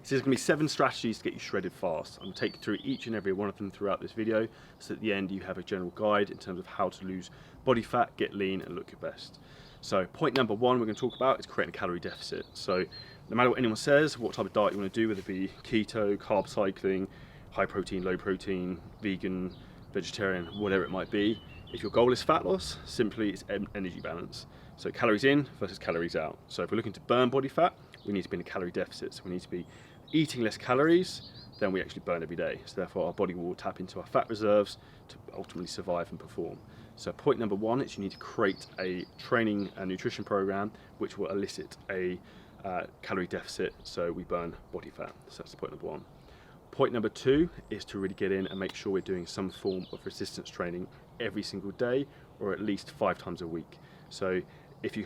So there's going to be 7 strategies to get you shredded fast. I'm going to take you through each and every one of them throughout this video, so at the end you have a general guide in terms of how to lose body fat, get lean and look your best. So point number 1 we're going to talk about is creating a calorie deficit. So no matter what anyone says, what type of diet you want to do, whether it be keto, carb cycling, high protein, low protein, vegan, vegetarian, whatever it might be, if your goal is fat loss, simply it's energy balance. So calories in versus calories out. So if we're looking to burn body fat, we need to be in a calorie deficit. So we need to be eating less calories than we actually burn every day. So therefore our body will tap into our fat reserves to ultimately survive and perform. So point number 1 is you need to create a training and nutrition program which will elicit a calorie deficit so we burn body fat. So that's the point number 1. Point number 2 is to really get in and make sure we're doing some form of resistance training every single day, or at least 5 times a week. So if you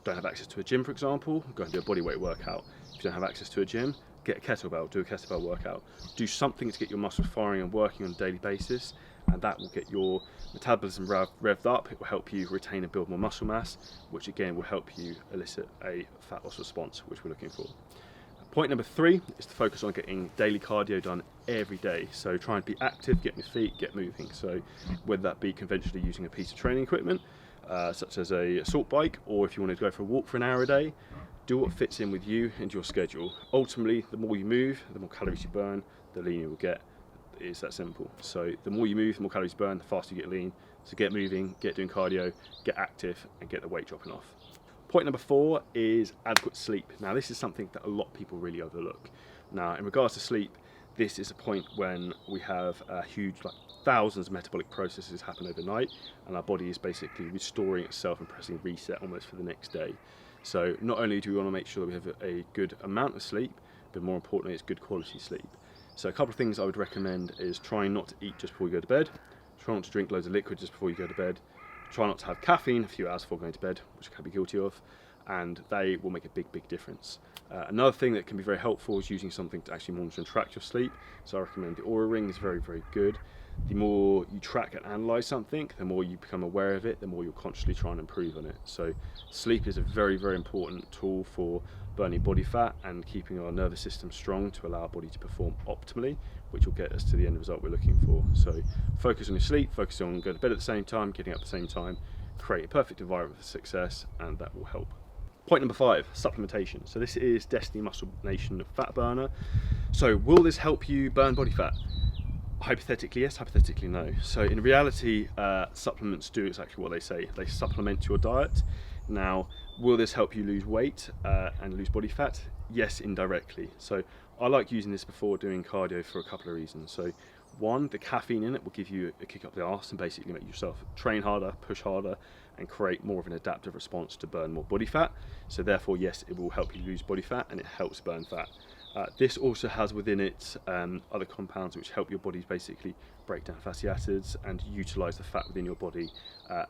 don't have access to a gym, for example, go and do a bodyweight workout. If you don't have access to a gym, get a kettlebell, do a kettlebell workout. Do something to get your muscles firing and working on a daily basis, and that will get your metabolism revved up. It will help you retain and build more muscle mass, which again will help you elicit a fat loss response, which we're looking for. Point number 3 is to focus on getting daily cardio done every day. So try and be active, get on your feet, get moving. So whether that be conventionally using a piece of training equipment, such as a assault bike, or if you want to go for a walk for an hour a day, do what fits in with you and your schedule. Ultimately, the more you move, the more calories you burn, the leaner you will get. It's that simple. So the more you move, the more calories you burn, the faster you get lean. So get moving, get doing cardio, get active, and get the weight dropping off. Point number 4 is adequate sleep. Now this is something that a lot of people really overlook. Now in regards to sleep, this is a point when we have a huge, thousands of metabolic processes happen overnight, and our body is basically restoring itself and pressing reset almost for the next day. So not only do we want to make sure that we have a good amount of sleep, but more importantly it's good quality sleep. So a couple of things I would recommend is trying not to eat just before you go to bed, try not to drink loads of liquid just before you go to bed, try not to have caffeine a few hours before going to bed, which I can be guilty of, and they will make a big difference. Another thing that can be very helpful is using something to actually monitor and track your sleep. So I recommend the Oura Ring is very good. The more you track and analyze something, the more you become aware of it, the more you'll consciously try and improve on it. So sleep is a very important tool for burning body fat and keeping our nervous system strong to allow our body to perform optimally, which will get us to the end result we're looking for. So focus on your sleep, focus on going to bed at the same time, getting up at the same time, create a perfect environment for success, and that will help. Point number 5, supplementation. So this is Destiny Muscle Nation Fat Burner. So will this help you burn body fat? Hypothetically yes, hypothetically no. So in reality, supplements do exactly what they say. They supplement your diet. Now, will this help you lose weight and lose body fat? Yes, indirectly. So I like using this before doing cardio for a couple of reasons. So 1, the caffeine in it will give you a kick up the arse and basically make yourself train harder, push harder, and create more of an adaptive response to burn more body fat. So therefore, yes, it will help you lose body fat and it helps burn fat. This also has within it other compounds which help your body basically break down fatty acids and utilize the fat within your body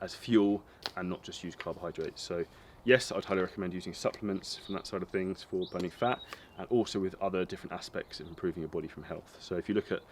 as fuel and not just use carbohydrates. So yes, I'd highly recommend using supplements from that side of things for burning fat, and also with other different aspects of improving your body from health. So if you look at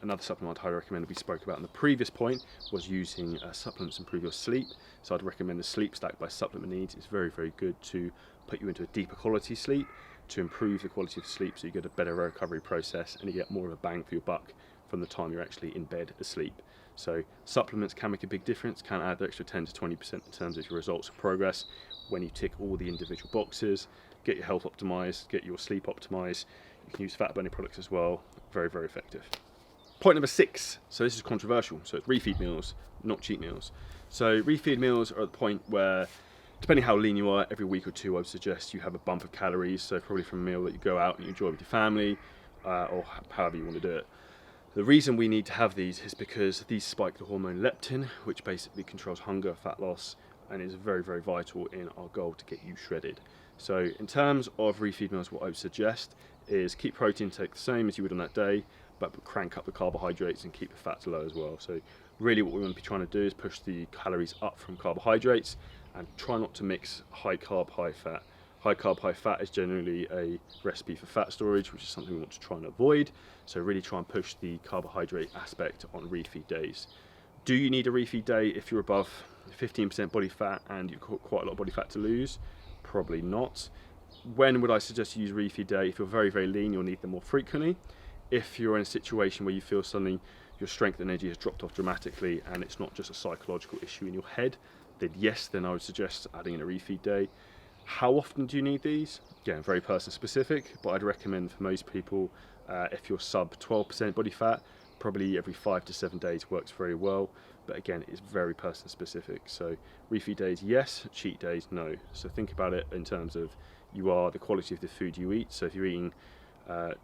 another supplement I'd highly recommend that we spoke about in the previous point was using supplements to improve your sleep. So I'd recommend the Sleep Stack by Supplement Needs. It's very good to put you into a deeper quality sleep, to improve the quality of sleep so you get a better recovery process and you get more of a bang for your buck from the time you're actually in bed asleep. So supplements can make a big difference, can add the extra 10 to 20% in terms of your results of progress when you tick all the individual boxes, get your health optimized, get your sleep optimized. You can use fat burning products as well, very effective. Point number 6, so this is controversial, so it's refeed meals, not cheat meals. So refeed meals are at the point where, depending how lean you are, every week or two I would suggest you have a bump of calories, so probably from a meal that you go out and you enjoy with your family, or however you want to do it. The reason we need to have these is because these spike the hormone leptin, which basically controls hunger, fat loss, and is very vital in our goal to get you shredded. So in terms of refeed meals, what I would suggest is keep protein intake the same as you would on that day, but crank up the carbohydrates and keep the fats low as well. So really what we want to be trying to do is push the calories up from carbohydrates and try not to mix high carb, high fat. High carb, high fat is generally a recipe for fat storage, which is something we want to try and avoid. So really try and push the carbohydrate aspect on refeed days. Do you need a refeed day if you're above 15% body fat and you've got quite a lot of body fat to lose? Probably not. when would I suggest you use refeed day? If you're very, very lean, you'll need them more frequently. If you're in a situation where you feel suddenly your strength and energy has dropped off dramatically and it's not just a psychological issue in your head, then yes, then I would suggest adding in a refeed day. How often do you need these? Again, very person specific, but I'd recommend for most people, if you're sub 12% body fat, probably every 5 to 7 days works very well. But again, it's very person specific. So refeed days, yes. Cheat days, no. So think about it in terms of you are the quality of the food you eat. So if you're eating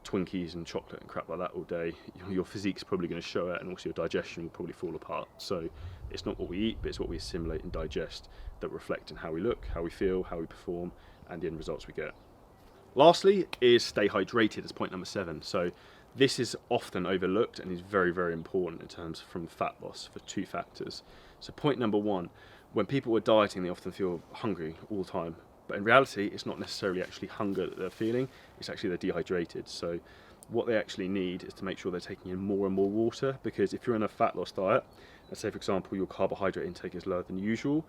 Twinkies and chocolate and crap like that all day, your physique's probably going to show it, and also your digestion will probably fall apart. So it's not what we eat, but it's what we assimilate and digest that reflect on how we look, how we feel, how we perform, and the end results we get. Lastly is stay hydrated as point number 7. So this is often overlooked and is very, very important in terms from fat loss for 2 factors. So point number 1, when people are dieting, they often feel hungry all the time. But in reality, it's not necessarily actually hunger that they're feeling, it's actually they're dehydrated. So what they actually need is to make sure they're taking in more and more water, because if you're in a fat loss diet, let's say for example your carbohydrate intake is lower than usual,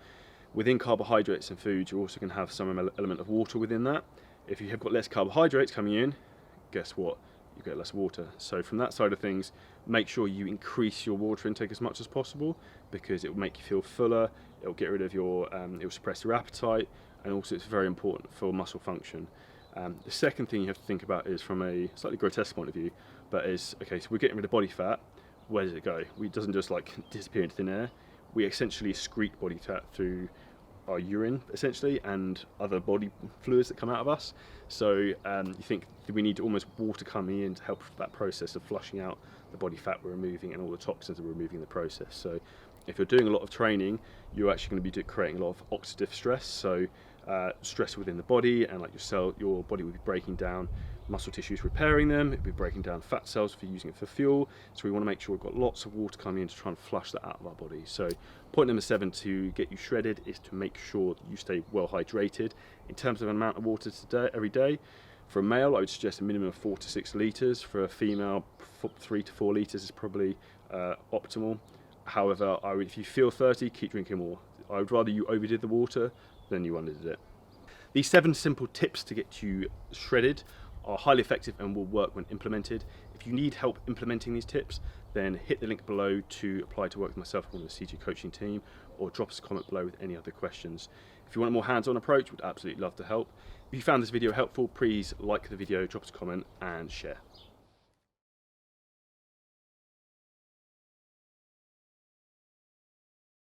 within carbohydrates and foods you're also going to have some element of water within that. If you have got less carbohydrates coming in, guess what? You get less water. So from that side of things, make sure you increase your water intake as much as possible, because it will make you feel fuller, it will get rid of your, it will suppress your appetite, and also it's very important for muscle function. The second thing you have to think about is from a slightly grotesque point of view, but is, okay, so we're getting rid of body fat, where does it go? It doesn't just like disappear into thin air. We essentially excrete body fat through our urine essentially and other body fluids that come out of us. So you think that we need almost water coming in to help that process of flushing out the body fat we're removing and all the toxins that we're removing in the process. So if you're doing a lot of training, you're actually going to be creating a lot of oxidative stress, so stress within the body, and like your body will be breaking down muscle tissues, repairing them, it'll be breaking down fat cells for using it for fuel. So we want to make sure we've got lots of water coming in to try and flush that out of our body. So point number 7 to get you shredded is to make sure that you stay well hydrated. In terms of amount of water every day, for a male I would suggest a minimum of 4 to 6 litres. For a female, 3 to 4 litres is probably optimal. However, if you feel thirsty, keep drinking more. I would rather you overdid the water than you underdid it. These 7 simple tips to get you shredded are highly effective and will work when implemented. If you need help implementing these tips, then hit the link below to apply to work with myself or the CG coaching team, or drop us a comment below with any other questions. If you want a more hands-on approach, we'd absolutely love to help. If you found this video helpful, please like the video, drop us a comment and share.